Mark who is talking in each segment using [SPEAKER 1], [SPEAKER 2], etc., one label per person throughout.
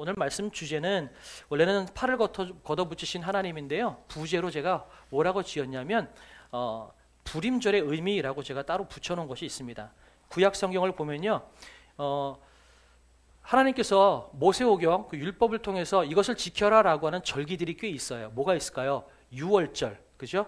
[SPEAKER 1] 오늘 말씀 주제는 원래는 팔을 걷어붙이신 하나님인데요. 부제로 제가 뭐라고 지었냐면 불임절의 의미라고 제가 따로 붙여놓은 것이 있습니다. 구약 성경을 보면요, 하나님께서 모세오경 그 율법을 통해서 이것을 지켜라라고 하는 절기들이 꽤 있어요. 뭐가 있을까요? 유월절, 그죠?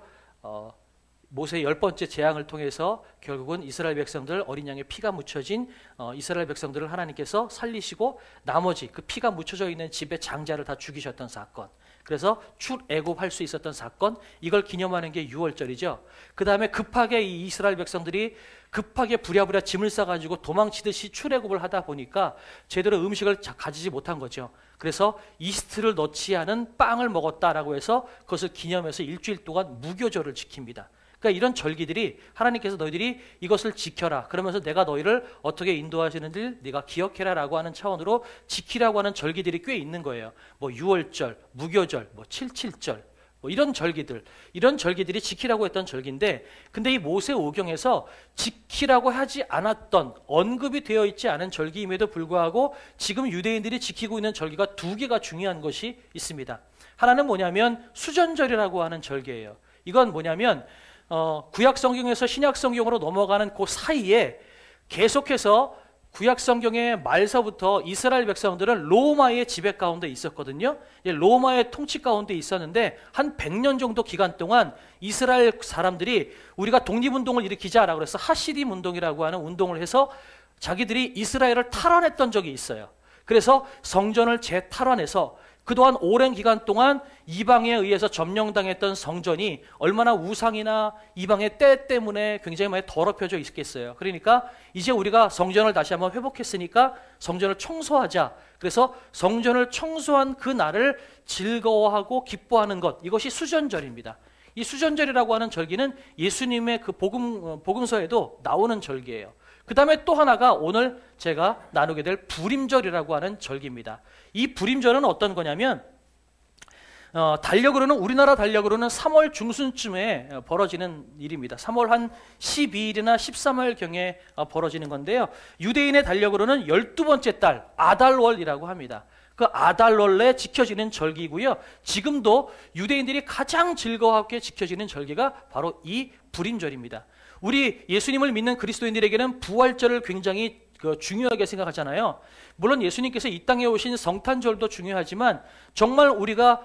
[SPEAKER 1] 모세의 10번째 재앙을 통해서 결국은 이스라엘 백성들 어린 양의 피가 묻혀진 이스라엘 백성들을 하나님께서 살리시고 나머지 그 피가 묻혀져 있는 집의 장자를 다 죽이셨던 사건, 그래서 출애굽할 수 있었던 사건, 이걸 기념하는 게 유월절이죠. 그 다음에 급하게 이 이스라엘 백성들이 급하게 부랴부랴 짐을 싸가지고 도망치듯이 출애굽을 하다 보니까 제대로 음식을 가지지 못한 거죠. 그래서 이스트를 넣지 않은 빵을 먹었다라고 해서 그것을 기념해서 일주일 동안 무교절을 지킵니다. 그러니까 이런 절기들이 하나님께서 너희들이 이것을 지켜라, 그러면서 내가 너희를 어떻게 인도하시는지 네가 기억해라 라고 하는 차원으로 지키라고 하는 절기들이 꽤 있는 거예요. 뭐 유월절, 무교절, 뭐 칠칠절, 뭐 이런 절기들이 지키라고 했던 절기인데, 근데 이 모세오경에서 지키라고 하지 않았던, 언급이 되어 있지 않은 절기임에도 불구하고 지금 유대인들이 지키고 있는 절기가 두 개가 중요한 것이 있습니다. 하나는 뭐냐면 수전절이라고 하는 절기예요. 이건 뭐냐면 구약 성경에서 신약 성경으로 넘어가는 그 사이에 계속해서 구약 성경의 말서부터 이스라엘 백성들은 로마의 지배 가운데 있었거든요. 로마의 통치 가운데 있었는데 한 100년 정도 기간 동안 이스라엘 사람들이 우리가 독립운동을 일으키자라고 해서 하시딤 운동이라고 하는 운동을 해서 자기들이 이스라엘을 탈환했던 적이 있어요. 그래서 성전을 재탈환해서 그동안 오랜 기간 동안 이방에 의해서 점령당했던 성전이 얼마나 우상이나 이방의 때 때문에 굉장히 많이 더럽혀져 있겠어요. 그러니까 이제 우리가 성전을 다시 한번 회복했으니까 성전을 청소하자. 그래서 성전을 청소한 그 날을 즐거워하고 기뻐하는 것, 이것이 수전절입니다. 이 수전절이라고 하는 절기는 예수님의 그 복음서에도 나오는 절기예요. 그 다음에 또 하나가 오늘 제가 나누게 될 불임절이라고 하는 절기입니다. 이 불임절은 어떤 거냐면 우리나라 달력으로는 3월 중순쯤에 벌어지는 일입니다. 3월 한 12일이나 13일경에 벌어지는 건데요. 유대인의 달력으로는 12번째 달 아달월이라고 합니다. 그 아달월에 지켜지는 절기고요. 지금도 유대인들이 가장 즐거워하게 지켜지는 절기가 바로 이 불임절입니다. 우리 예수님을 믿는 그리스도인들에게는 부활절을 굉장히 중요하게 생각하잖아요. 물론 예수님께서 이 땅에 오신 성탄절도 중요하지만 정말 우리가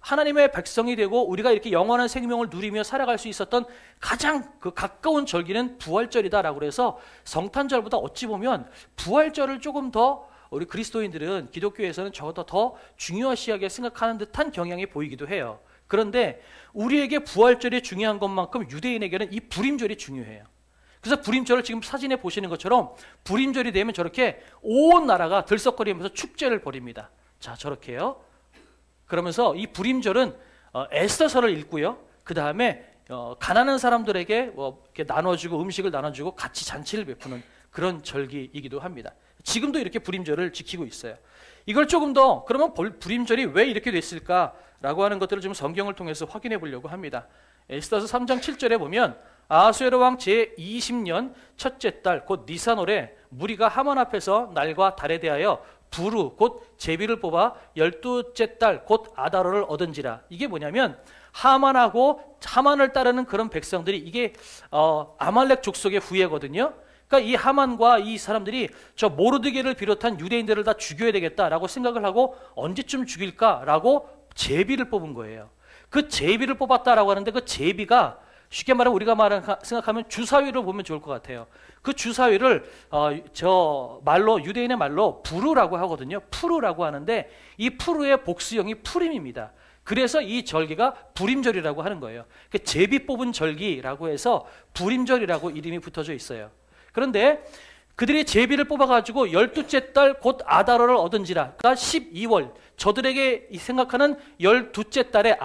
[SPEAKER 1] 하나님의 백성이 되고 우리가 이렇게 영원한 생명을 누리며 살아갈 수 있었던 가장 가까운 절기는 부활절이다라고 해서 성탄절보다 어찌 보면 부활절을 조금 더 우리 그리스도인들은 기독교에서는 저보다 더 중요시하게 생각하는 듯한 경향이 보이기도 해요. 그런데 우리에게 부활절이 중요한 것만큼 유대인에게는 이 불임절이 중요해요. 그래서 불임절을 지금 사진에 보시는 것처럼 불임절이 되면 저렇게 온 나라가 들썩거리면서 축제를 벌입니다. 자, 저렇게요. 그러면서 이 불임절은 에스더서를 읽고요. 그 다음에 가난한 사람들에게 이렇게 나눠주고 음식을 나눠주고 같이 잔치를 베푸는 그런 절기이기도 합니다. 지금도 이렇게 불임절을 지키고 있어요. 이걸 조금 더 그러면 불임절이 왜 이렇게 됐을까라고 하는 것들을 좀 성경을 통해서 확인해 보려고 합니다. 에스더서 3장 7절에 보면 아하수에로 왕 제20년 첫째 달 곧 니산월에 무리가 하만 앞에서 날과 달에 대하여 부루 곧 제비를 뽑아 12째 달 곧 아달월을 얻은지라. 이게 뭐냐면 하만을 따르는 그런 백성들이 이게 아말렉 족속의 후예거든요. 그러니까 이 하만과 이 사람들이 저 모르드게를 비롯한 유대인들을 다 죽여야 되겠다라고 생각을 하고 언제쯤 죽일까라고 제비를 뽑은 거예요. 그 제비를 뽑았다라고 하는데 그 제비가 쉽게 말하면 우리가 생각하면 주사위를 보면 좋을 것 같아요. 그 주사위를 유대인의 말로 부르라고 하거든요. 푸르라고 하는데 이 푸르의 복수형이 푸림입니다. 그래서 이 절기가 불임절이라고 하는 거예요. 그 제비 뽑은 절기라고 해서 불임절이라고 이름이 붙어져 있어요. 그런데 그들이 제비를 뽑아가지고 12째 달 곧 아달월을 얻은지라. 그러니까 12월 저들에게 생각하는 12째 달에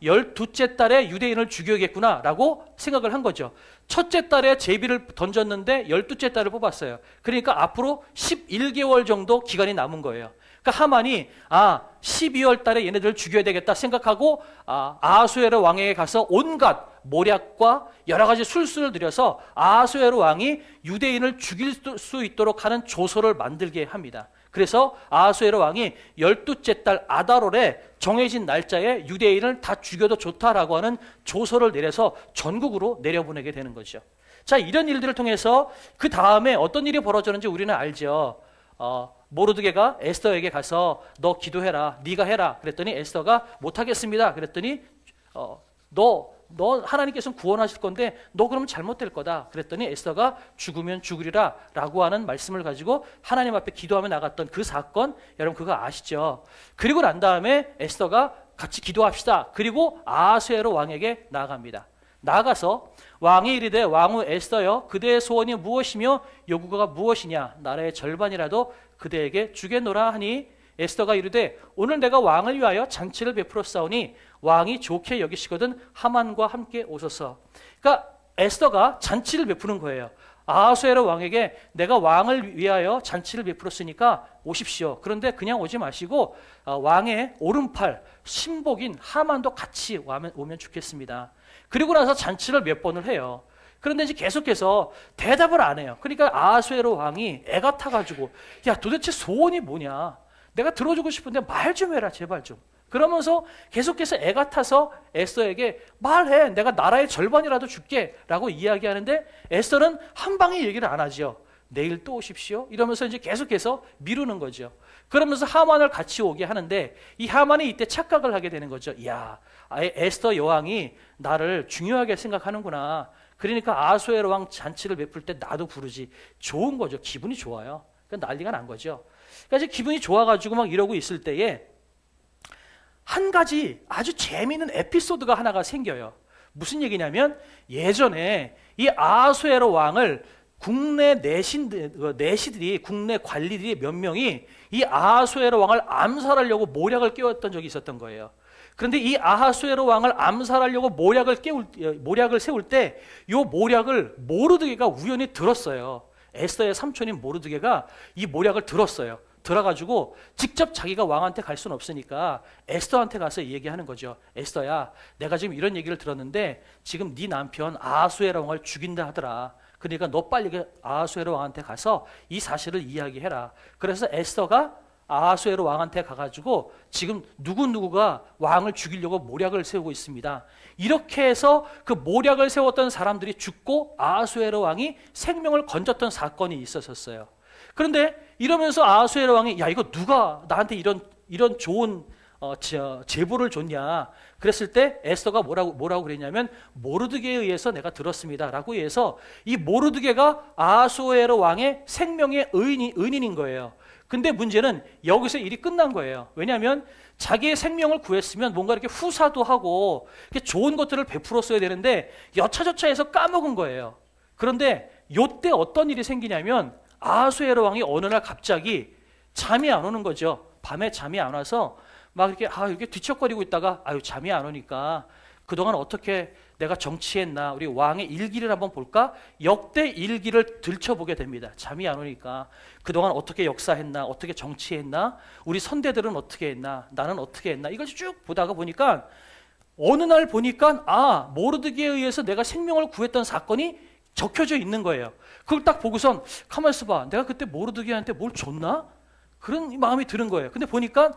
[SPEAKER 1] 12째 달에 유대인을 죽여야겠구나 라고 생각을 한 거죠. 첫째 달에 제비를 던졌는데 12째 달을 뽑았어요. 그러니까 앞으로 11개월 정도 기간이 남은 거예요. 그러니까 하만이 12월 달에 얘네들을 죽여야 되겠다 생각하고 아하수에로 왕에게 가서 온갖 모략과 여러 가지 술수를 들여서 아하수에로 왕이 유대인을 죽일 수 있도록 하는 조서를 만들게 합니다. 그래서 아하수에로 왕이 12째 달 아달월에 정해진 날짜에 유대인을 다 죽여도 좋다라고 하는 조서를 내려서 전국으로 내려보내게 되는 거죠. 자, 이런 일들을 통해서 그 다음에 어떤 일이 벌어졌는지 우리는 알죠. 모르드게가 에스더에게 가서 너 기도해라, 네가 해라 그랬더니 에스더가 못하겠습니다 그랬더니 너 하나님께서는 구원하실 건데 너 그러면 잘못될 거다 그랬더니 에스더가 죽으면 죽으리라 라고 하는 말씀을 가지고 하나님 앞에 기도하며 나갔던 그 사건, 여러분 그거 아시죠? 그리고 난 다음에 에스더가 같이 기도합시다. 그리고 아하수에로 왕에게 나아갑니다. 나아가서 왕이 이르되 왕후 에스더여 그대의 소원이 무엇이며 요구가 무엇이냐 나라의 절반이라도 그대에게 주겠노라 하니 에스더가 이르되 오늘 내가 왕을 위하여 잔치를 베풀었사오니 왕이 좋게 여기시거든 하만과 함께 오소서. 그러니까 에스더가 잔치를 베푸는 거예요. 아하수에로 왕에게 내가 왕을 위하여 잔치를 베풀었으니까 오십시오. 그런데 그냥 오지 마시고 왕의 오른팔 신복인 하만도 같이 오면 좋겠습니다. 그리고 나서 잔치를 몇 번을 해요. 그런데 이제 계속해서 대답을 안 해요. 그러니까 아하수에로 왕이 애가 타가지고 야 도대체 소원이 뭐냐? 내가 들어주고 싶은데 말 좀 해라 제발 좀. 그러면서 계속해서 애가 타서 에스더에게 말해 내가 나라의 절반이라도 줄게 라고 이야기하는데 에스더는 한 방에 얘기를 안 하죠. 내일 또 오십시오 이러면서 이제 계속해서 미루는 거죠. 그러면서 하만을 같이 오게 하는데 이 하만이 이때 착각을 하게 되는 거죠. 이야 에스더 여왕이 나를 중요하게 생각하는구나. 그러니까 아하수에로 왕 잔치를 베풀 때 나도 부르지. 좋은 거죠. 기분이 좋아요. 그러니까 난리가 난 거죠. 그러니까 이제 기분이 좋아가지고 막 이러고 있을 때에 한 가지 아주 재미있는 에피소드가 하나가 생겨요. 무슨 얘기냐면 예전에 이 아하수에로 왕을 국내 내시들이 국내 관리들이 몇 명이 이 아하수에로 왕을 암살하려고 모략을 깨웠던 적이 있었던 거예요. 그런데 이 아하수에로 왕을 암살하려고 모략을 세울 때 이 모략을 모르드게가 우연히 들었어요. 에스더의 삼촌인 모르드게가 이 모략을 들었어요. 들어가지고 직접 자기가 왕한테 갈 수는 없으니까 에스더한테 가서 얘기하는 거죠. 에스더야, 내가 지금 이런 얘기를 들었는데 지금 네 남편 아하수에로 왕을 죽인다 하더라. 그러니까 너 빨리 아하수에로 왕한테 가서 이 사실을 이야기해라. 그래서 에스더가 아하수에로 왕한테 가가지고 지금 누구누구가 왕을 죽이려고 모략을 세우고 있습니다. 이렇게 해서 그 모략을 세웠던 사람들이 죽고 아하수에로 왕이 생명을 건졌던 사건이 있었어요. 그런데 이러면서 아하수에로 왕이 야 이거 누가 나한테 이런 좋은 제보를 줬냐. 그랬을 때 에스더가 뭐라고 그랬냐면 모르드게에 의해서 내가 들었습니다 라고 해서 이 모르드게가 아하수에로 왕의 생명의 은인인 거예요. 근데 문제는 여기서 일이 끝난 거예요. 왜냐하면 자기의 생명을 구했으면 뭔가 이렇게 후사도 하고 이렇게 좋은 것들을 베풀었어야 되는데 여차저차해서 까먹은 거예요. 그런데 요때 어떤 일이 생기냐면 아하수에로 왕이 어느 날 갑자기 잠이 안 오는 거죠. 밤에 잠이 안 와서 막 이렇게 뒤척거리고 있다가 잠이 안 오니까 그동안 어떻게 내가 정치했나 우리 왕의 일기를 한번 볼까? 역대 일기를 들춰보게 됩니다. 잠이 안 오니까 그동안 어떻게 역사했나 어떻게 정치했나 우리 선대들은 어떻게 했나 나는 어떻게 했나 이걸 쭉 보다가 보니까 어느 날 보니까 모르드게에 의해서 내가 생명을 구했던 사건이 적혀져 있는 거예요. 그걸 딱 보고선 가만 있어봐 내가 그때 모르드게한테 뭘 줬나? 그런 마음이 드는 거예요. 근데 보니까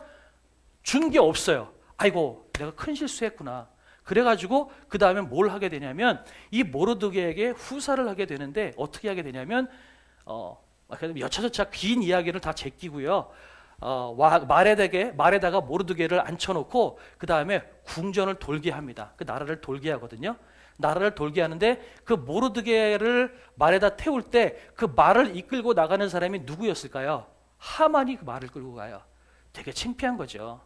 [SPEAKER 1] 준 게 없어요. 아이고 내가 큰 실수했구나. 그래가지고 그 다음에 뭘 하게 되냐면 이 모르드게에게 후사를 하게 되는데 어떻게 하게 되냐면 여차저차 긴 이야기를 다 제끼고요. 말에다가 모르드게를 앉혀놓고 그 다음에 궁전을 돌게 합니다. 그 나라를 돌게 하거든요. 나라를 돌게 하는데 그 모르드게를 말에다 태울 때 그 말을 이끌고 나가는 사람이 누구였을까요? 하만이 그 말을 끌고 가요. 되게 창피한 거죠.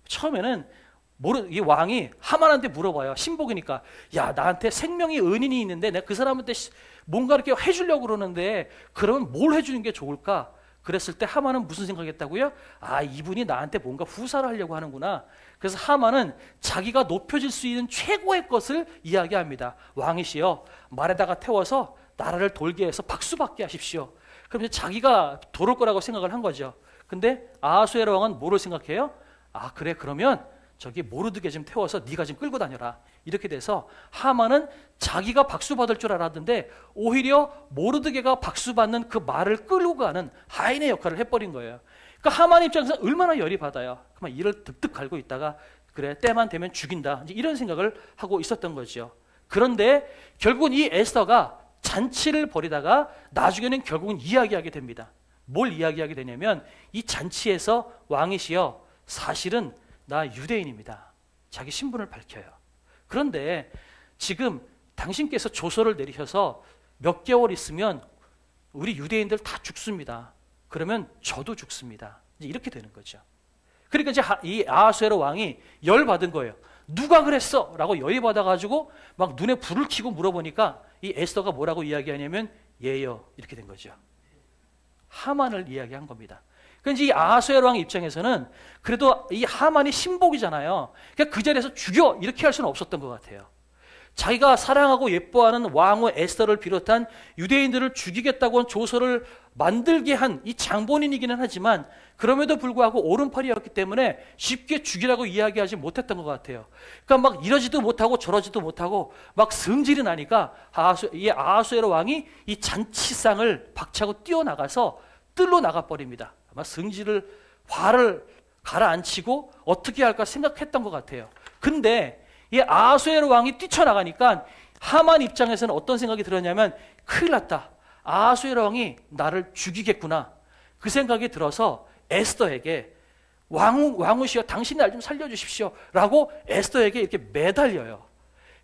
[SPEAKER 1] 처음에는 이 왕이 하만한테 물어봐요. 신복이니까 야 나한테 생명의 은인이 있는데 내가 그 사람한테 뭔가 이렇게 해주려고 그러는데 그러면 뭘 해주는 게 좋을까? 그랬을 때 하만은 무슨 생각했다고요? 이분이 나한테 뭔가 후사를 하려고 하는구나. 그래서 하만은 자기가 높여질 수 있는 최고의 것을 이야기합니다. 왕이시여 말에다가 태워서 나라를 돌게 해서 박수받게 하십시오. 그럼 이제 자기가 도를 거라고 생각을 한 거죠. 근데 아하수에로 왕은 뭐를 생각해요? 아, 그래, 그러면 저기 모르드게 좀 태워서 네가 좀 끌고 다녀라. 이렇게 돼서 하만은 자기가 박수 받을 줄 알았는데 오히려 모르드게가 박수 받는 그 말을 끌고 가는 하인의 역할을 해버린 거예요. 그러니까 하만 입장에서 얼마나 열이 받아요. 그만 이를 득득 갈고 있다가 그래, 때만 되면 죽인다, 이제 이런 생각을 하고 있었던 거죠. 그런데 결국은 이 에스더가 잔치를 벌이다가 나중에는 결국은 이야기하게 됩니다. 뭘 이야기하게 되냐면 이 잔치에서 왕이시여, 사실은 나 유대인입니다. 자기 신분을 밝혀요. 그런데 지금 당신께서 조서를 내리셔서 몇 개월 있으면 우리 유대인들 다 죽습니다. 그러면 저도 죽습니다. 이제 이렇게 되는 거죠. 그러니까 이제 이 아하수에로 왕이 열받은 거예요. 누가 그랬어? 라고 열이 받아가지고 막 눈에 불을 켜고 물어보니까 이 에스더가 뭐라고 이야기하냐면 예요, 이렇게 된 거죠. 하만을 이야기한 겁니다. 그러니까 이 아하수에로 왕 입장에서는 그래도 이 하만이 신복이잖아요. 그러니까 그 자리에서 죽여, 이렇게 할 수는 없었던 것 같아요. 자기가 사랑하고 예뻐하는 왕후 에스더를 비롯한 유대인들을 죽이겠다고 한 조서를 만들게 한 이 장본인이기는 하지만 그럼에도 불구하고 오른팔이었기 때문에 쉽게 죽이라고 이야기하지 못했던 것 같아요. 그러니까 막 이러지도 못하고 저러지도 못하고 막 성질이 나니까 이 아하수에로 왕이 이 잔치상을 박차고 뛰어나가서 뜰로 나가버립니다. 아마 화를 가라앉히고 어떻게 할까 생각했던 것 같아요. 근데 이 아하수에로 왕이 뛰쳐나가니까 하만 입장에서는 어떤 생각이 들었냐면 큰일 났다. 아하수에로 왕이 나를 죽이겠구나. 그 생각이 들어서 에스더에게 왕후시여, 당신이 날 좀 살려주십시오 라고 에스더에게 이렇게 매달려요.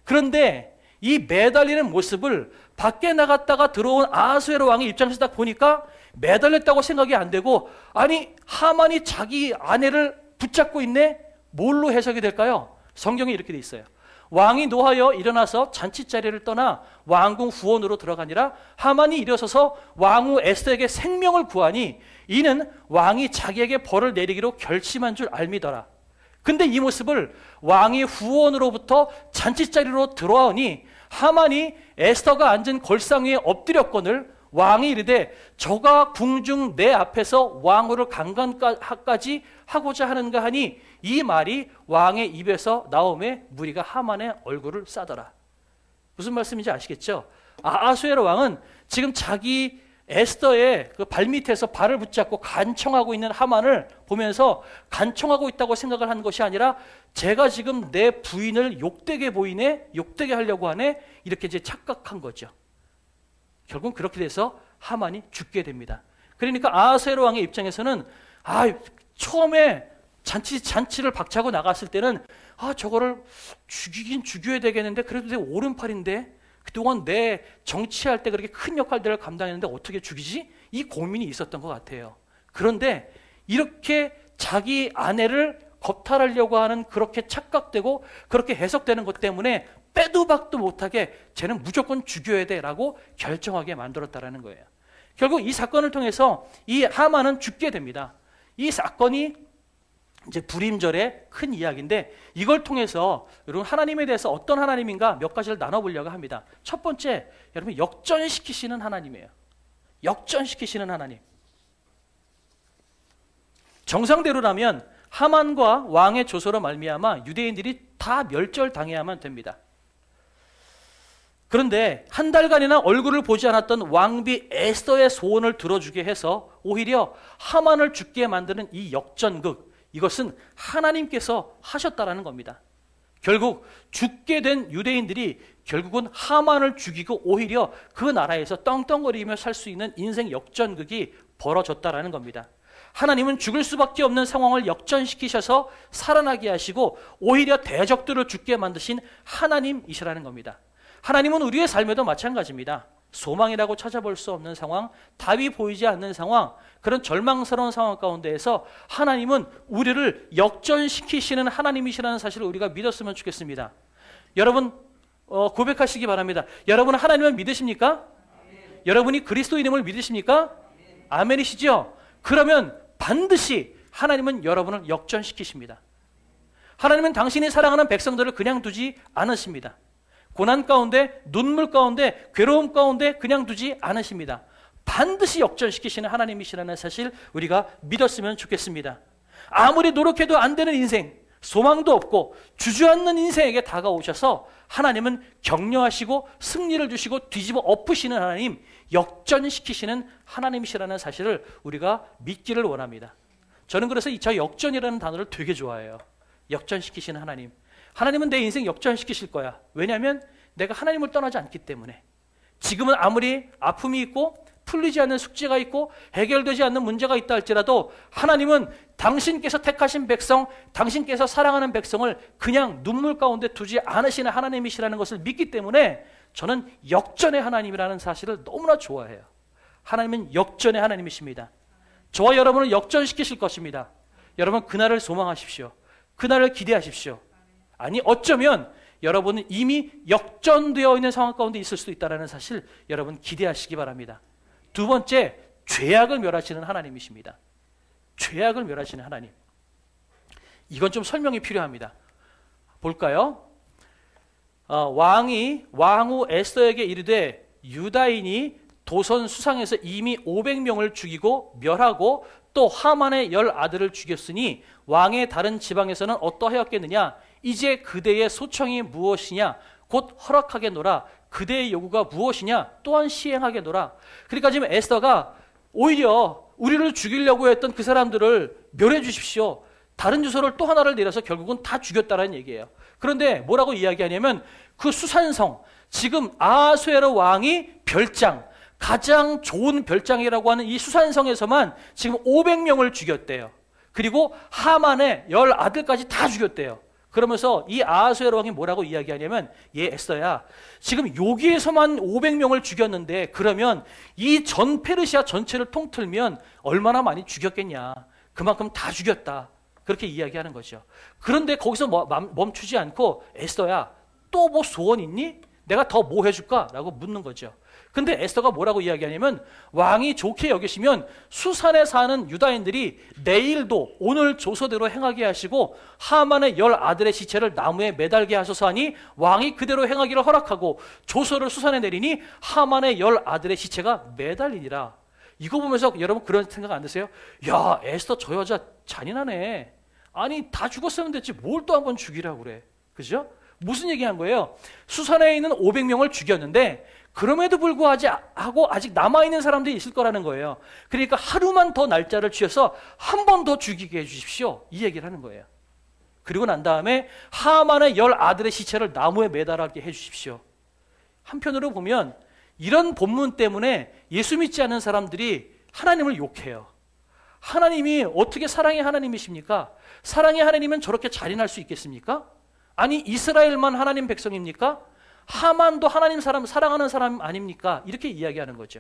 [SPEAKER 1] 그런데 이 매달리는 모습을 밖에 나갔다가 들어온 아하수에로 왕의 입장에서 딱 보니까 매달렸다고 생각이 안 되고, 아니 하만이 자기 아내를 붙잡고 있네? 뭘로 해석이 될까요? 성경에 이렇게 돼 있어요. 왕이 노하여 일어나서 잔치자리를 떠나 왕궁 후원으로 들어가니라 하만이 일어서서 왕후 에스더에게 생명을 구하니 이는 왕이 자기에게 벌을 내리기로 결심한 줄 알미더라. 근데 이 모습을 왕이 후원으로부터 잔치자리로 들어오니 하만이 에스더가 앉은 걸상 위에 엎드렸거늘 왕이 이르되 저가 궁중 내 앞에서 왕후를 강간까지 하고자 하는가 하니 이 말이 왕의 입에서 나오매 무리가 하만의 얼굴을 싸더라. 무슨 말씀인지 아시겠죠? 아하수에로 왕은 지금 자기 에스더의 그 발밑에서 발을 붙잡고 간청하고 있는 하만을 보면서 간청하고 있다고 생각을 한 것이 아니라 제가 지금 내 부인을 욕되게 보이네, 욕되게 하려고 하네, 이렇게 이제 착각한 거죠. 결국 그렇게 돼서 하만이 죽게 됩니다. 그러니까 아하수에로 왕의 입장에서는 처음에 잔치를 박차고 나갔을 때는 저거를 죽이긴 죽여야 되겠는데 그래도 내 오른팔인데 그동안 내 정치할 때 그렇게 큰 역할들을 감당했는데 어떻게 죽이지? 이 고민이 있었던 것 같아요. 그런데 이렇게 자기 아내를 겁탈하려고 하는 그렇게 착각되고 그렇게 해석되는 것 때문에 빼도 박도 못하게 쟤는 무조건 죽여야 돼라고 결정하게 만들었다라는 거예요. 결국 이 사건을 통해서 이 하만은 죽게 됩니다. 이 사건이 이제 불임절의 큰 이야기인데 이걸 통해서 여러분 하나님에 대해서 어떤 하나님인가 몇 가지를 나눠보려고 합니다. 첫 번째, 여러분 역전시키시는 하나님이에요. 역전시키시는 하나님. 정상대로라면 하만과 왕의 조서로 말미암아 유대인들이 다 멸절당해야만 됩니다. 그런데 한 달간이나 얼굴을 보지 않았던 왕비 에스더의 소원을 들어주게 해서 오히려 하만을 죽게 만드는 이 역전극, 이것은 하나님께서 하셨다라는 겁니다. 결국 죽게 된 유대인들이 결국은 하만을 죽이고 오히려 그 나라에서 떵떵거리며 살 수 있는 인생 역전극이 벌어졌다라는 겁니다. 하나님은 죽을 수밖에 없는 상황을 역전시키셔서 살아나게 하시고 오히려 대적들을 죽게 만드신 하나님이시라는 겁니다. 하나님은 우리의 삶에도 마찬가지입니다. 소망이라고 찾아볼 수 없는 상황, 답이 보이지 않는 상황, 그런 절망스러운 상황 가운데에서 하나님은 우리를 역전시키시는 하나님이시라는 사실을 우리가 믿었으면 좋겠습니다. 여러분 고백하시기 바랍니다. 여러분 하나님을 믿으십니까? 아멘. 여러분이 그리스도인임을 믿으십니까? 아멘. 아멘이시죠? 그러면 반드시 하나님은 여러분을 역전시키십니다. 하나님은 당신이 사랑하는 백성들을 그냥 두지 않으십니다. 고난 가운데, 눈물 가운데, 괴로움 가운데 그냥 두지 않으십니다. 반드시 역전시키시는 하나님이시라는 사실 우리가 믿었으면 좋겠습니다. 아무리 노력해도 안 되는 인생, 소망도 없고 주저앉는 인생에게 다가오셔서 하나님은 격려하시고 승리를 주시고 뒤집어 엎으시는 하나님, 역전시키시는 하나님이시라는 사실을 우리가 믿기를 원합니다. 저는 그래서 저 역전이라는 단어를 되게 좋아해요. 역전시키시는 하나님. 하나님은 내 인생 역전시키실 거야. 왜냐하면 내가 하나님을 떠나지 않기 때문에. 지금은 아무리 아픔이 있고 풀리지 않는 숙제가 있고 해결되지 않는 문제가 있다 할지라도 하나님은 당신께서 택하신 백성, 당신께서 사랑하는 백성을 그냥 눈물 가운데 두지 않으시는 하나님이시라는 것을 믿기 때문에 저는 역전의 하나님이라는 사실을 너무나 좋아해요. 하나님은 역전의 하나님이십니다. 저와 여러분을 역전시키실 것입니다. 여러분 그날을 소망하십시오. 그날을 기대하십시오. 아니 어쩌면 여러분은 이미 역전되어 있는 상황 가운데 있을 수도 있다는 사실 여러분 기대하시기 바랍니다. 두 번째, 죄악을 멸하시는 하나님이십니다. 죄악을 멸하시는 하나님. 이건 좀 설명이 필요합니다. 볼까요? 왕후 에스더에게 이르되 유다인이 도선 수상에서 이미 500명을 죽이고 멸하고 또 하만의 10아들을 죽였으니 왕의 다른 지방에서는 어떠하였겠느냐? 이제 그대의 소청이 무엇이냐? 곧 허락하겠노라. 그대의 요구가 무엇이냐? 또한 시행하겠노라. 그러니까 지금 에스더가 오히려 우리를 죽이려고 했던 그 사람들을 멸해 주십시오. 다른 주소를 또 하나를 내려서 결국은 다 죽였다는 얘기예요. 그런데 뭐라고 이야기하냐면 그 수산성, 지금 아하수에로 왕이 별장, 가장 좋은 별장이라고 하는 이 수산성에서만 지금 500명을 죽였대요. 그리고 하만의 10아들까지 다 죽였대요. 그러면서 이 아하수에로 왕이 뭐라고 이야기하냐면, 에스더야, 지금 여기에서만 500명을 죽였는데 그러면 이 전 페르시아 전체를 통틀면 얼마나 많이 죽였겠냐. 그만큼 다 죽였다. 그렇게 이야기하는 거죠. 그런데 거기서 멈추지 않고 에스더야, 또 뭐 소원 있니? 내가 더 뭐 해줄까? 라고 묻는 거죠. 근데 에스더가 뭐라고 이야기하냐면, 왕이 좋게 여기시면 수산에 사는 유다인들이 내일도 오늘 조서대로 행하게 하시고 하만의 10아들의 시체를 나무에 매달게 하소서 하니 왕이 그대로 행하기를 허락하고 조서를 수산에 내리니 하만의 10아들의 시체가 매달리니라. 이거 보면서 여러분 그런 생각 안 드세요? 야, 에스더 저 여자 잔인하네. 아니 다 죽었으면 됐지 뭘 또 한 번 죽이라고 그래. 그죠? 무슨 얘기한 거예요? 수산에 있는 500명을 죽였는데 그럼에도 불구하고 아직 남아있는 사람들이 있을 거라는 거예요. 그러니까 하루만 더 날짜를 쥐어서 한 번 더 죽이게 해주십시오. 이 얘기를 하는 거예요. 그리고 난 다음에 하만의 10아들의 시체를 나무에 매달게 해주십시오. 한편으로 보면 이런 본문 때문에 예수 믿지 않는 사람들이 하나님을 욕해요. 하나님이 어떻게 사랑의 하나님이십니까? 사랑의 하나님은 저렇게 잔인할 수 있겠습니까? 아니 이스라엘만 하나님 백성입니까? 하만도 하나님 사랑하는 사람 아닙니까? 이렇게 이야기하는 거죠.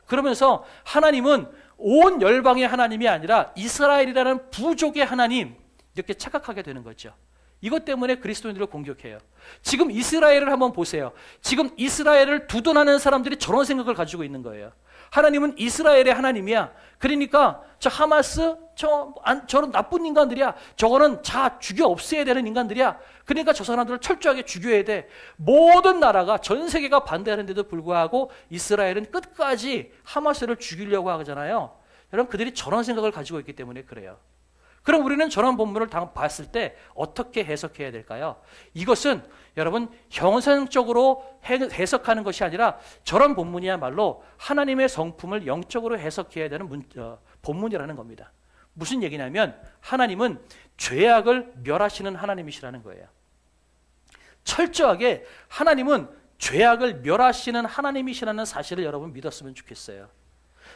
[SPEAKER 1] 그러면서 하나님은 온 열방의 하나님이 아니라 이스라엘이라는 부족의 하나님, 이렇게 착각하게 되는 거죠. 이것 때문에 그리스도인들을 공격해요. 지금 이스라엘을 한번 보세요. 지금 이스라엘을 두둔하는 사람들이 저런 생각을 가지고 있는 거예요. 하나님은 이스라엘의 하나님이야. 그러니까 저 하마스, 저런 나쁜 인간들이야. 저거는 다 죽여 없애야 되는 인간들이야. 그러니까 저 사람들을 철저하게 죽여야 돼. 모든 나라가, 전 세계가 반대하는데도 불구하고 이스라엘은 끝까지 하마스를 죽이려고 하잖아요. 여러분 그들이 저런 생각을 가지고 있기 때문에 그래요. 그럼 우리는 저런 본문을 봤을 때 어떻게 해석해야 될까요? 이것은 여러분 형상적으로 해석하는 것이 아니라 저런 본문이야말로 하나님의 성품을 영적으로 해석해야 되는 본문이라는 겁니다. 무슨 얘기냐면 하나님은 죄악을 멸하시는 하나님이시라는 거예요. 철저하게 하나님은 죄악을 멸하시는 하나님이시라는 사실을 여러분 믿었으면 좋겠어요.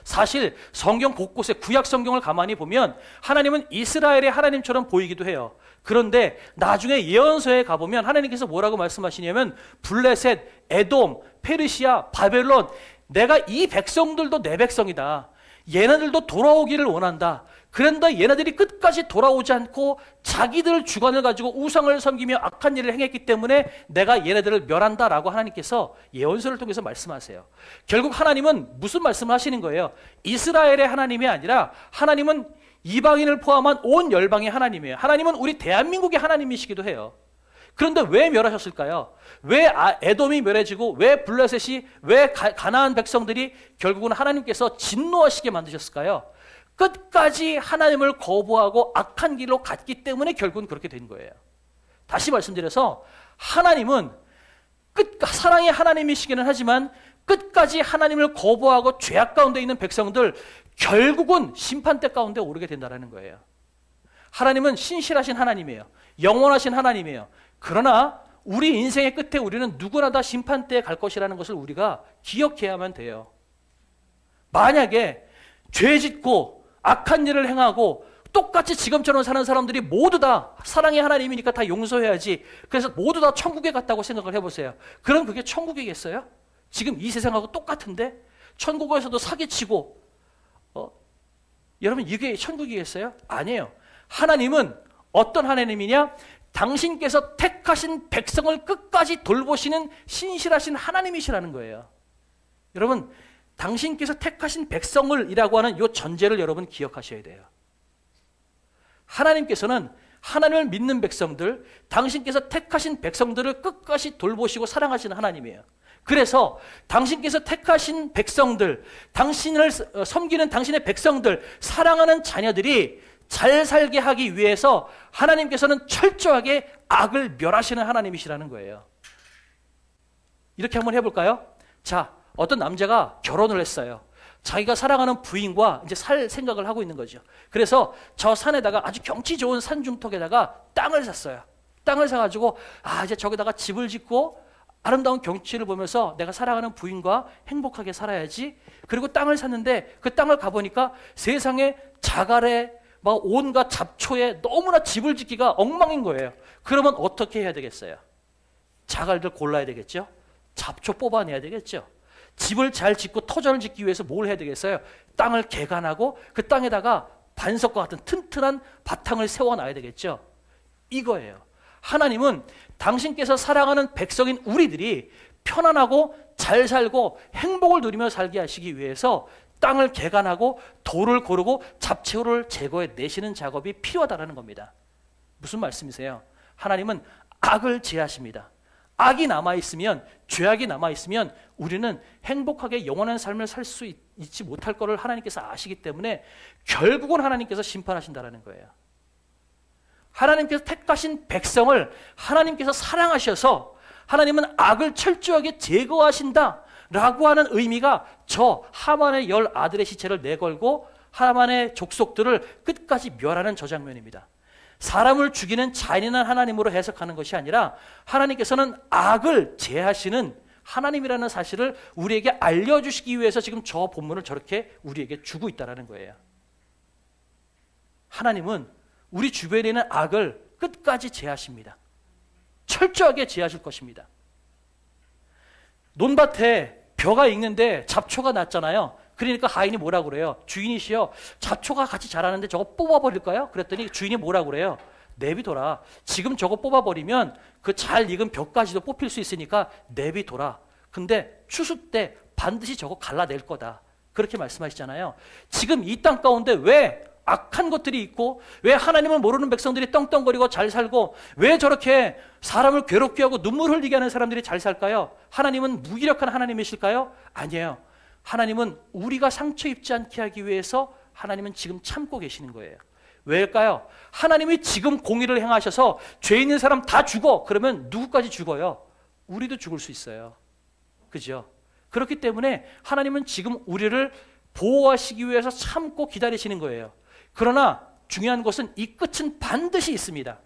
[SPEAKER 1] 사실 성경 곳곳에 구약 성경을 가만히 보면 하나님은 이스라엘의 하나님처럼 보이기도 해요. 그런데 나중에 예언서에 가보면 하나님께서 뭐라고 말씀하시냐면 블레셋, 에돔, 페르시아, 바벨론, 내가 이 백성들도 내 백성이다. 얘네들도 돌아오기를 원한다. 그런데 얘네들이 끝까지 돌아오지 않고 자기들 주관을 가지고 우상을 섬기며 악한 일을 행했기 때문에 내가 얘네들을 멸한다라고 하나님께서 예언서를 통해서 말씀하세요. 결국 하나님은 무슨 말씀을 하시는 거예요? 이스라엘의 하나님이 아니라 하나님은 이방인을 포함한 온 열방의 하나님이에요. 하나님은 우리 대한민국의 하나님이시기도 해요. 그런데 왜 멸하셨을까요? 왜 에돔이 멸해지고 왜 블레셋이 왜 가나안 백성들이 결국은 하나님께서 진노하시게 만드셨을까요? 끝까지 하나님을 거부하고 악한 길로 갔기 때문에 결국은 그렇게 된 거예요. 다시 말씀드려서 하나님은 사랑의 하나님이시기는 하지만 끝까지 하나님을 거부하고 죄악 가운데 있는 백성들 결국은 심판대 가운데 오르게 된다는 거예요. 하나님은 신실하신 하나님이에요. 영원하신 하나님이에요. 그러나 우리 인생의 끝에 우리는 누구나 다 심판대에 갈 것이라는 것을 우리가 기억해야만 돼요. 만약에 죄 짓고 악한 일을 행하고 똑같이 지금처럼 사는 사람들이 모두 다 사랑의 하나님이니까 다 용서해야지. 그래서 모두 다 천국에 갔다고 생각을 해보세요. 그럼 그게 천국이겠어요? 지금 이 세상하고 똑같은데? 천국에서도 사기치고 여러분 이게 천국이겠어요? 아니에요. 하나님은 어떤 하나님이냐? 당신께서 택하신 백성을 끝까지 돌보시는 신실하신 하나님이시라는 거예요. 여러분 당신께서 택하신 백성을 이라고 하는 이 전제를 여러분 기억하셔야 돼요. 하나님께서는 하나님을 믿는 백성들, 당신께서 택하신 백성들을 끝까지 돌보시고 사랑하시는 하나님이에요. 그래서 당신께서 택하신 백성들, 당신을 섬기는 당신의 백성들, 사랑하는 자녀들이 잘 살게 하기 위해서 하나님께서는 철저하게 악을 멸하시는 하나님이시라는 거예요. 이렇게 한번 해볼까요? 자, 어떤 남자가 결혼을 했어요. 자기가 사랑하는 부인과 이제 살 생각을 하고 있는 거죠. 그래서 저 산에다가 아주 경치 좋은 산중턱에다가 땅을 샀어요. 땅을 사가지고 이제 저기다가 집을 짓고 아름다운 경치를 보면서 내가 사랑하는 부인과 행복하게 살아야지. 그리고 땅을 샀는데 그 땅을 가보니까 세상에 자갈에 막 온갖 잡초에 너무나 집을 짓기가 엉망인 거예요. 그러면 어떻게 해야 되겠어요? 자갈들 골라야 되겠죠? 잡초 뽑아내야 되겠죠? 집을 잘 짓고 터전을 짓기 위해서 뭘 해야 되겠어요? 땅을 개간하고 그 땅에다가 반석과 같은 튼튼한 바탕을 세워놔야 되겠죠? 이거예요. 하나님은 당신께서 사랑하는 백성인 우리들이 편안하고 잘 살고 행복을 누리며 살게 하시기 위해서 땅을 개간하고 돌을 고르고 잡초를 제거해 내시는 작업이 필요하다는 겁니다. 무슨 말씀이세요? 하나님은 악을 제하십니다. 악이 남아있으면, 죄악이 남아있으면 우리는 행복하게 영원한 삶을 살 수 있지 못할 것을 하나님께서 아시기 때문에 결국은 하나님께서 심판하신다는 거예요. 하나님께서 택하신 백성을 하나님께서 사랑하셔서 하나님은 악을 철저하게 제거하신다 라고 하는 의미가 저 하만의 10 아들의 시체를 내걸고 하만의 족속들을 끝까지 멸하는 저 장면입니다. 사람을 죽이는 잔인한 하나님으로 해석하는 것이 아니라 하나님께서는 악을 제하시는 하나님이라는 사실을 우리에게 알려주시기 위해서 지금 저 본문을 저렇게 우리에게 주고 있다는 거예요. 하나님은 우리 주변에 있는 악을 끝까지 제하십니다. 철저하게 제하실 것입니다. 논밭에 벼가 익는데 잡초가 났잖아요. 그러니까 하인이 뭐라고 그래요? 주인이시여, 잡초가 같이 자라는데 저거 뽑아버릴까요? 그랬더니 주인이 뭐라고 그래요? 내비둬라. 지금 저거 뽑아버리면 그 잘 익은 벼까지도 뽑힐 수 있으니까 내비둬라. 근데 추수 때 반드시 저거 갈라낼 거다. 그렇게 말씀하시잖아요. 지금 이 땅 가운데 왜 악한 것들이 있고 왜 하나님을 모르는 백성들이 떵떵거리고 잘 살고 왜 저렇게 사람을 괴롭게 하고 눈물 흘리게 하는 사람들이 잘 살까요? 하나님은 무기력한 하나님이실까요? 아니에요. 하나님은 우리가 상처 입지 않게 하기 위해서 하나님은 지금 참고 계시는 거예요. 왜일까요? 하나님이 지금 공의를 행하셔서 죄 있는 사람 다 죽어. 그러면 누구까지 죽어요? 우리도 죽을 수 있어요. 그죠? 그렇기 때문에 하나님은 지금 우리를 보호하시기 위해서 참고 기다리시는 거예요. 그러나 중요한 것은 이 끝은 반드시 있습니다.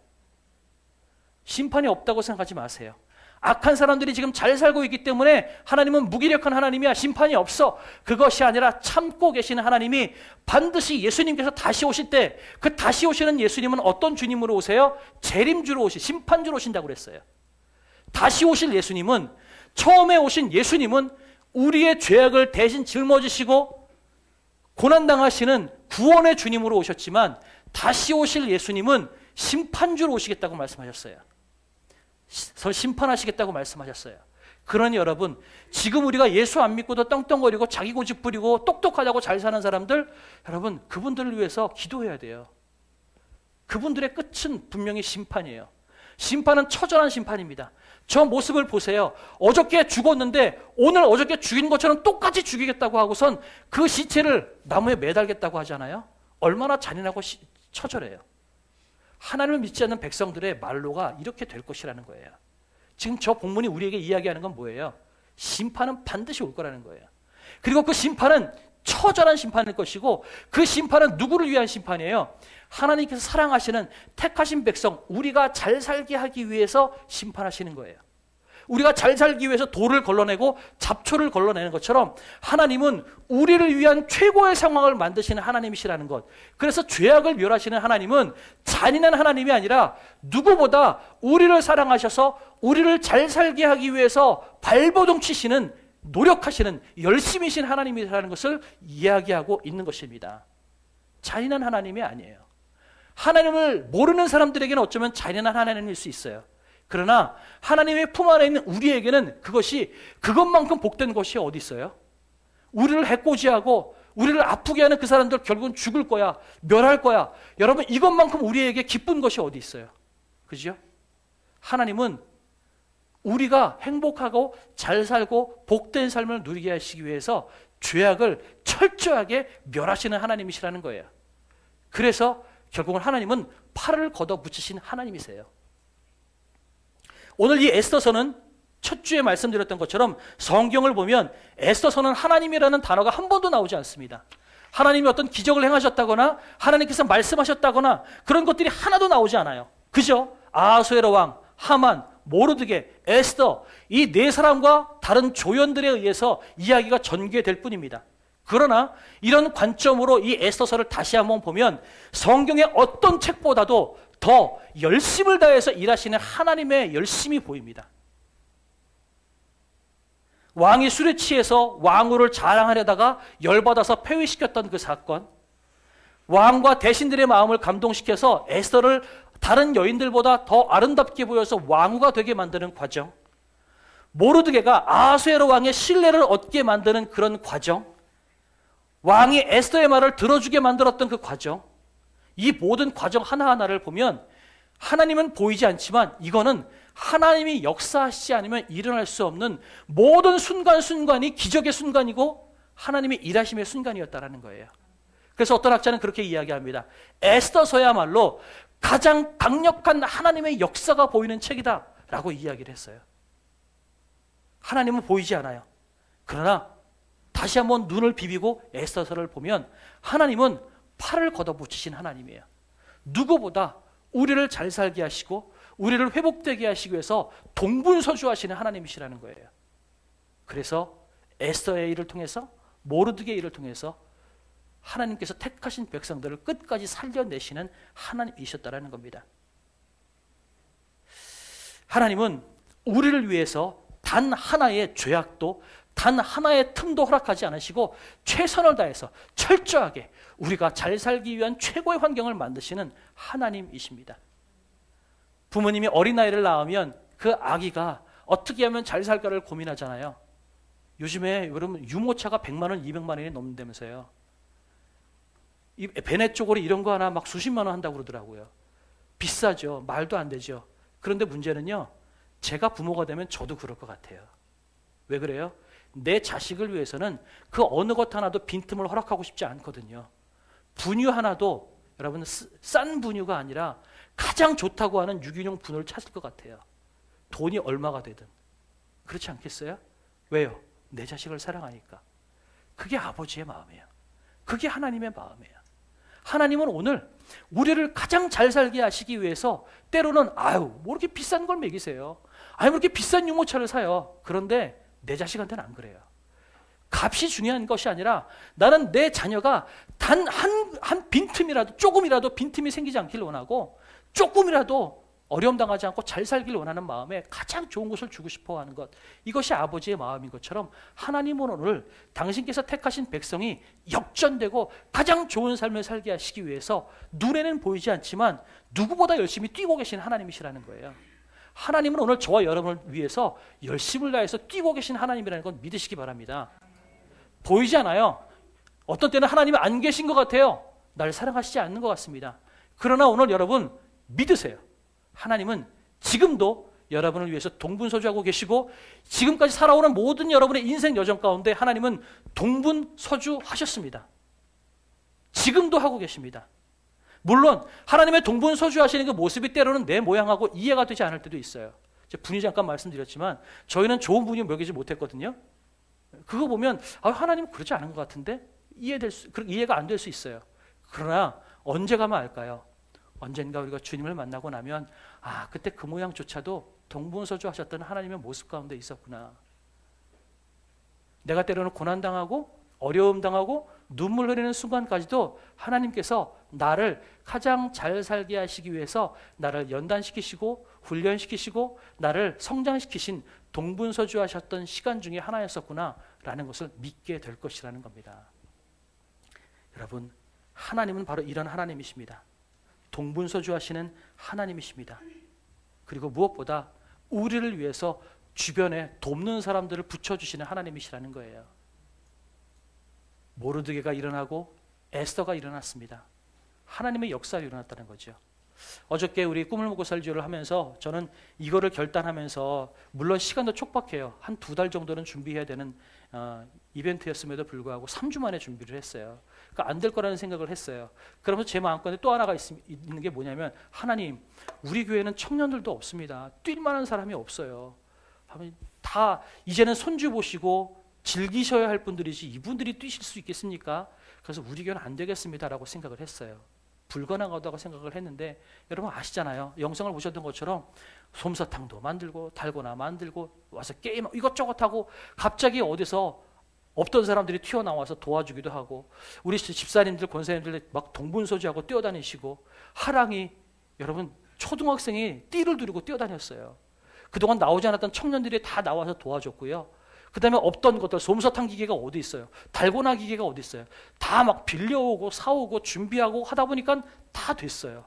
[SPEAKER 1] 심판이 없다고 생각하지 마세요. 악한 사람들이 지금 잘 살고 있기 때문에 하나님은 무기력한 하나님이야. 심판이 없어. 그것이 아니라 참고 계시는 하나님이 반드시 예수님께서 다시 오실 때 그 다시 오시는 예수님은 어떤 주님으로 오세요? 재림주로 심판주로 오신다고 그랬어요. 다시 오실 예수님은, 처음에 오신 예수님은 우리의 죄악을 대신 짊어지시고 고난당하시는 구원의 주님으로 오셨지만 다시 오실 예수님은 심판주로 오시겠다고 말씀하셨어요. 심판하시겠다고 말씀하셨어요. 그러니 여러분, 지금 우리가 예수 안 믿고도 떵떵거리고 자기 고집 부리고 똑똑하다고 잘 사는 사람들, 여러분 그분들을 위해서 기도해야 돼요. 그분들의 끝은 분명히 심판이에요. 심판은 처절한 심판입니다. 저 모습을 보세요. 어저께 죽었는데 오늘 어저께 죽인 것처럼 똑같이 죽이겠다고 하고선 그 시체를 나무에 매달겠다고 하잖아요. 얼마나 잔인하고 처절해요. 하나님을 믿지 않는 백성들의 말로가 이렇게 될 것이라는 거예요. 지금 저 본문이 우리에게 이야기하는 건 뭐예요? 심판은 반드시 올 거라는 거예요. 그리고 그 심판은 처절한 심판일 것이고 그 심판은 누구를 위한 심판이에요? 하나님께서 사랑하시는 택하신 백성, 우리가 잘 살게 하기 위해서 심판하시는 거예요. 우리가 잘 살기 위해서 돌을 걸러내고 잡초를 걸러내는 것처럼 하나님은 우리를 위한 최고의 상황을 만드시는 하나님이시라는 것. 그래서 죄악을 멸하시는 하나님은 잔인한 하나님이 아니라 누구보다 우리를 사랑하셔서 우리를 잘 살게 하기 위해서 발버둥 치시는, 노력하시는 열심히신 하나님이라는 것을 이야기하고 있는 것입니다. 잔인한 하나님이 아니에요. 하나님을 모르는 사람들에게는 어쩌면 잔인한 하나님일 수 있어요. 그러나 하나님의 품 안에 있는 우리에게는 그것만큼 복된 것이 어디 있어요? 우리를 해코지하고 우리를 아프게 하는 그 사람들 결국은 죽을 거야, 멸할 거야. 여러분, 이것만큼 우리에게 기쁜 것이 어디 있어요? 그죠? 하나님은 우리가 행복하고 잘 살고 복된 삶을 누리게 하시기 위해서 죄악을 철저하게 멸하시는 하나님이시라는 거예요. 그래서 결국은 하나님은 팔을 걷어붙이신 하나님이세요. 오늘 이 에스더서는 첫 주에 말씀드렸던 것처럼 성경을 보면 에스더서는 하나님이라는 단어가 한 번도 나오지 않습니다. 하나님이 어떤 기적을 행하셨다거나 하나님께서 말씀하셨다거나 그런 것들이 하나도 나오지 않아요. 그죠? 아하수에로 왕, 하만, 모르드게, 에스더, 이 네 사람과 다른 조연들에 의해서 이야기가 전개될 뿐입니다. 그러나 이런 관점으로 이 에스더서를 다시 한번 보면 성경의 어떤 책보다도 더 열심을 다해서 일하시는 하나님의 열심이 보입니다. 왕이 술에 취해서 왕후를 자랑하려다가 열받아서 폐위시켰던 그 사건, 왕과 대신들의 마음을 감동시켜서 에스더를 다른 여인들보다 더 아름답게 보여서 왕후가 되게 만드는 과정, 모르드게가 아하수에로 왕의 신뢰를 얻게 만드는 그런 과정, 왕이 에스더의 말을 들어주게 만들었던 그 과정, 이 모든 과정 하나하나를 보면 하나님은 보이지 않지만 이거는 하나님이 역사하시지 않으면 일어날 수 없는 모든 순간순간이 기적의 순간이고 하나님의 일하심의 순간이었다라는 거예요. 그래서 어떤 학자는 그렇게 이야기합니다. 에스더서야말로 가장 강력한 하나님의 역사가 보이는 책이다라고 이야기를 했어요. 하나님은 보이지 않아요. 그러나 다시 한번 눈을 비비고 에스더서를 보면 하나님은 팔을 걷어붙이신 하나님이에요. 누구보다 우리를 잘 살게 하시고 우리를 회복되게 하시기 위해서 동분서주하시는 하나님이시라는 거예요. 그래서 에스더의 일을 통해서, 모르드게의 일을 통해서 하나님께서 택하신 백성들을 끝까지 살려내시는 하나님이셨다라는 겁니다. 하나님은 우리를 위해서 단 하나의 죄악도 단 하나의 틈도 허락하지 않으시고 최선을 다해서 철저하게 우리가 잘 살기 위한 최고의 환경을 만드시는 하나님이십니다. 부모님이 어린아이를 낳으면 그 아기가 어떻게 하면 잘 살까를 고민하잖아요. 요즘에 여러분 유모차가 100만 원, 200만 원이 넘는다면서요. 이 베네 쪼고리 이런 거 하나 막 수십만 원 한다고 그러더라고요. 비싸죠. 말도 안 되죠. 그런데 문제는요, 제가 부모가 되면 저도 그럴 것 같아요. 왜 그래요? 내 자식을 위해서는 그 어느 것 하나도 빈틈을 허락하고 싶지 않거든요. 분유 하나도 여러분 싼 분유가 아니라 가장 좋다고 하는 유기농 분유를 찾을 것 같아요. 돈이 얼마가 되든. 그렇지 않겠어요? 왜요? 내 자식을 사랑하니까. 그게 아버지의 마음이에요. 그게 하나님의 마음이에요. 하나님은 오늘 우리를 가장 잘 살게 하시기 위해서 때로는 뭐 이렇게 비싼 걸 먹이세요. 뭐 이렇게 비싼 유모차를 사요. 그런데 내 자식한테는 안 그래요. 값이 중요한 것이 아니라 나는 내 자녀가 단 한 빈틈이라도, 조금이라도 빈틈이 생기지 않기를 원하고 조금이라도 어려움 당하지 않고 잘 살기를 원하는 마음에 가장 좋은 것을 주고 싶어 하는 것, 이것이 아버지의 마음인 것처럼 하나님은 오늘 당신께서 택하신 백성이 역전되고 가장 좋은 삶을 살게 하시기 위해서 눈에는 보이지 않지만 누구보다 열심히 뛰고 계신 하나님이시라는 거예요. 하나님은 오늘 저와 여러분을 위해서 열심을 다해서 뛰고 계신 하나님이라는 건 믿으시기 바랍니다. 보이지 않아요. 어떤 때는 하나님이 안 계신 것 같아요. 날 사랑하시지 않는 것 같습니다. 그러나 오늘 여러분 믿으세요. 하나님은 지금도 여러분을 위해서 동분서주하고 계시고 지금까지 살아오는 모든 여러분의 인생 여정 가운데 하나님은 동분서주하셨습니다. 지금도 하고 계십니다. 물론 하나님의 동분서주하시는 그 모습이 때로는 내 모양하고 이해가 되지 않을 때도 있어요. 분이 잠깐 말씀드렸지만 저희는 좋은 분이 먹이지 못했거든요. 그거 보면 하나님은 그러지 않은 것 같은데 이해가 안 될 수 있어요. 그러나 언제 가면 알까요? 언젠가 우리가 주님을 만나고 나면 그때 그 모양조차도 동분서주하셨던 하나님의 모습 가운데 있었구나. 내가 때로는 고난당하고 어려움 당하고 눈물 흘리는 순간까지도 하나님께서 나를 가장 잘 살게 하시기 위해서 나를 연단시키시고 훈련시키시고 나를 성장시키신 동분서주하셨던 시간 중에 하나였었구나라는 것을 믿게 될 것이라는 겁니다. 여러분, 하나님은 바로 이런 하나님이십니다. 동분서주하시는 하나님이십니다. 그리고 무엇보다 우리를 위해서 주변에 돕는 사람들을 붙여주시는 하나님이시라는 거예요. 모르드게가 일어나고 에스더가 일어났습니다. 하나님의 역사가 일어났다는 거죠. 어저께 우리 꿈을 먹고 살지를 하면서 저는 이거를 결단하면서 물론 시간도 촉박해요. 한 2달 정도는 준비해야 되는 이벤트였음에도 불구하고 3주 만에 준비를 했어요. 그러니까 안 될 거라는 생각을 했어요. 그러면서 제 마음가운데 또 하나가 있는 게 뭐냐면 하나님, 우리 교회는 청년들도 없습니다. 뛸 만한 사람이 없어요. 다 이제는 손주 보시고 즐기셔야 할 분들이지 이분들이 뛰실 수 있겠습니까? 그래서 우리 교회는 안 되겠습니다라고 생각을 했어요. 불가능하다고 생각을 했는데 여러분 아시잖아요. 영상을 보셨던 것처럼 솜사탕도 만들고 달고나 만들고 와서 게임 이것저것 하고 갑자기 어디서 없던 사람들이 튀어나와서 도와주기도 하고 우리 집사님들 권사님들 막 동분서주하고 뛰어다니시고 하랑이 여러분 초등학생이 띠를 두르고 뛰어다녔어요. 그동안 나오지 않았던 청년들이 다 나와서 도와줬고요. 그 다음에 없던 것들, 솜사탕 기계가 어디 있어요? 달고나 기계가 어디 있어요? 다 막 빌려오고 사오고 준비하고 하다 보니까 다 됐어요.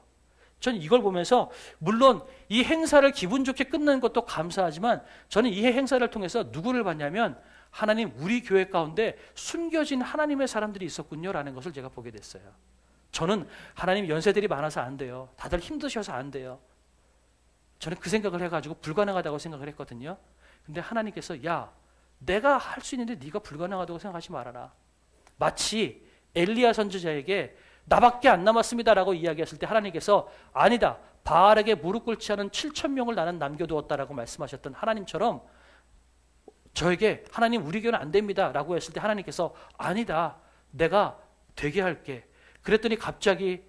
[SPEAKER 1] 전 이걸 보면서 물론 이 행사를 기분 좋게 끝내는 것도 감사하지만 저는 이 행사를 통해서 누구를 봤냐면 하나님, 우리 교회 가운데 숨겨진 하나님의 사람들이 있었군요라는 것을 제가 보게 됐어요. 저는 하나님 연세들이 많아서 안 돼요. 다들 힘드셔서 안 돼요. 저는 그 생각을 해가지고 불가능하다고 생각을 했거든요. 근데 하나님께서 야, 내가 할 수 있는데 네가 불가능하다고 생각하지 말아라. 마치 엘리야 선지자에게 나밖에 안 남았습니다라고 이야기했을 때 하나님께서 아니다. 바알에게 무릎 꿇지 않은 7,000명을 나는 남겨두었다라고 말씀하셨던 하나님처럼 저에게 하나님 우리 교회는 안 됩니다라고 했을 때 하나님께서 아니다. 내가 되게 할게. 그랬더니 갑자기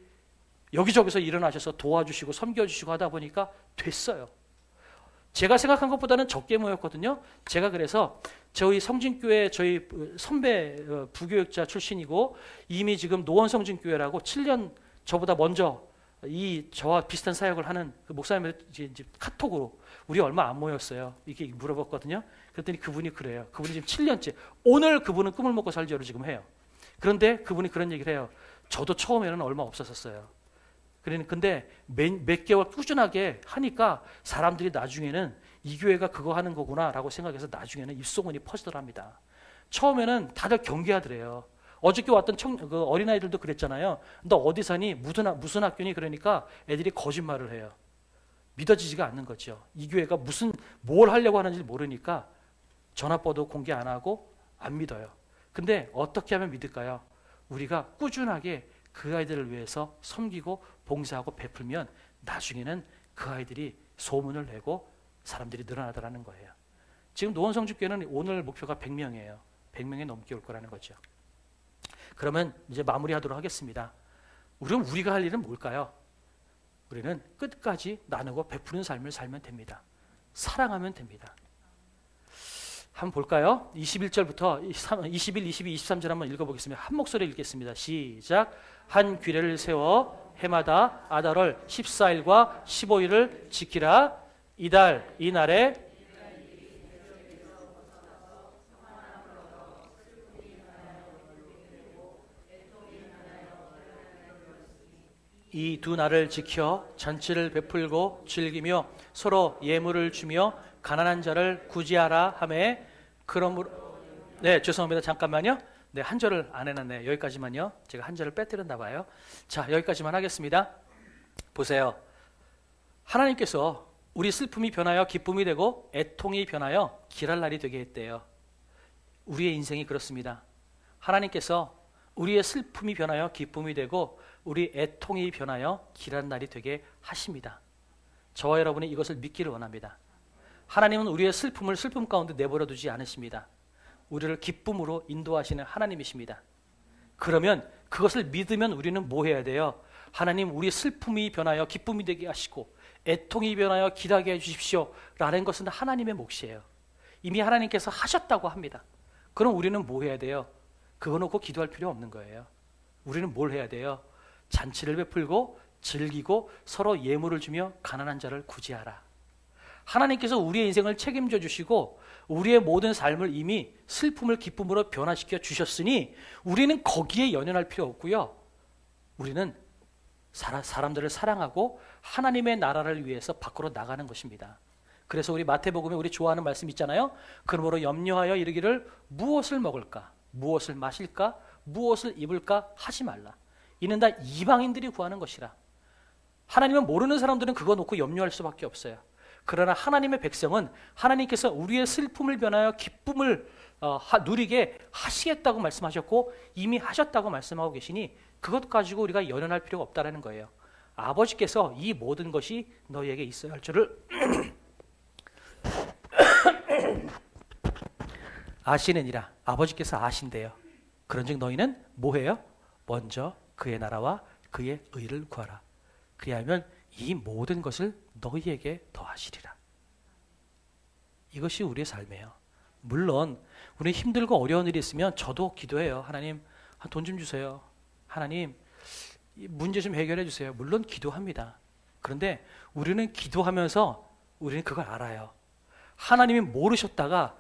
[SPEAKER 1] 여기저기서 일어나셔서 도와주시고 섬겨주시고 하다 보니까 됐어요. 제가 생각한 것보다는 적게 모였거든요. 제가 그래서 저희 성진교회 저희 선배 부교육자 출신이고 이미 지금 노원성진교회라고 7년 저보다 먼저 저와 비슷한 사역을 하는 그 목사님의 이제 카톡으로 우리 얼마 안 모였어요. 이렇게 물어봤거든요. 그랬더니 그분이 그래요. 그분이 지금 7년째. 오늘 그분은 꿈을 먹고 살지를 지금 해요. 그런데 그분이 그런 얘기를 해요. 저도 처음에는 얼마 없었어요. 근데 몇 개월 꾸준하게 하니까 사람들이 나중에는 이 교회가 그거 하는 거구나라고 생각해서 나중에는 입소문이 퍼지더랍니다. 처음에는 다들 경계하더래요. 어저께 왔던 그 어린아이들도 그랬잖아요. 너 어디 사니? 무슨 학교니? 그러니까 애들이 거짓말을 해요. 믿어지지가 않는 거죠. 이 교회가 뭘 하려고 하는지 모르니까 전화번호 공개 안 하고 안 믿어요. 근데 어떻게 하면 믿을까요? 우리가 꾸준하게 그 아이들을 위해서 섬기고 봉사하고 베풀면 나중에는 그 아이들이 소문을 내고 사람들이 늘어나더라는 거예요. 지금 노원성주교회는 오늘 목표가 100명이에요. 100명이 넘게 올 거라는 거죠. 그러면 이제 마무리하도록 하겠습니다. 우리가 할 일은 뭘까요? 우리는 끝까지 나누고 베푸는 삶을 살면 됩니다. 사랑하면 됩니다. 한번 볼까요? 21절부터 21, 22, 23절 한번 읽어보겠습니다. 한 목소리 읽겠습니다. 시작. 한 규례를 세워 해마다 아달월 14일과 15일을 지키라. 이날에 이 두 날을 지켜 잔치를 베풀고 즐기며 서로 예물을 주며 가난한 자를 구제하라 하매 그러므로 네 죄송합니다. 잠깐만요. 네, 한 절을 안 해놨네요. 여기까지만요. 제가 한 절을 빼뜨렸나 봐요. 자, 여기까지만 하겠습니다. 보세요. 하나님께서 우리 슬픔이 변하여 기쁨이 되고 애통이 변하여 길할 날이 되게 했대요. 우리의 인생이 그렇습니다. 하나님께서 우리의 슬픔이 변하여 기쁨이 되고 우리 애통이 변하여 길한 날이 되게 하십니다. 저와 여러분이 이것을 믿기를 원합니다. 하나님은 우리의 슬픔을 슬픔 가운데 내버려 두지 않으십니다. 우리를 기쁨으로 인도하시는 하나님이십니다. 그러면 그것을 믿으면 우리는 뭐 해야 돼요? 하나님, 우리 슬픔이 변하여 기쁨이 되게 하시고 애통이 변하여 길하게 해주십시오 라는 것은 하나님의 몫이에요. 이미 하나님께서 하셨다고 합니다. 그럼 우리는 뭐 해야 돼요? 그거 놓고 기도할 필요 없는 거예요. 우리는 뭘 해야 돼요? 잔치를 베풀고 즐기고 서로 예물을 주며 가난한 자를 구제하라. 하나님께서 우리의 인생을 책임져 주시고 우리의 모든 삶을 이미 슬픔을 기쁨으로 변화시켜 주셨으니 우리는 거기에 연연할 필요 없고요. 우리는 사람들을 사랑하고 하나님의 나라를 위해서 밖으로 나가는 것입니다. 그래서 우리 마태복음에 우리 좋아하는 말씀 있잖아요. 그러므로 염려하여 이르기를 무엇을 먹을까? 무엇을 마실까? 무엇을 입을까? 하지 말라. 이는 다 이방인들이 구하는 것이라. 하나님은 모르는 사람들은 그거 놓고 염려할 수밖에 없어요. 그러나 하나님의 백성은 하나님께서 우리의 슬픔을 변하여 기쁨을 누리게 하시겠다고 말씀하셨고 이미 하셨다고 말씀하고 계시니 그것 가지고 우리가 연연할 필요가 없다는 거예요. 아버지께서 이 모든 것이 너희에게 있어야 할 줄을 아시느니라. 아버지께서 아신대요. 그런즉 너희는 뭐해요? 먼저 그의 나라와 그의 의를 구하라. 그리하면 이 모든 것을 너희에게 더하시리라. 이것이 우리의 삶이에요. 물론 우리 힘들고 어려운 일이 있으면 저도 기도해요. 하나님, 돈 좀 주세요. 하나님, 문제 좀 해결해 주세요. 물론 기도합니다. 그런데 우리는 기도하면서 우리는 그걸 알아요. 하나님이 모르셨다가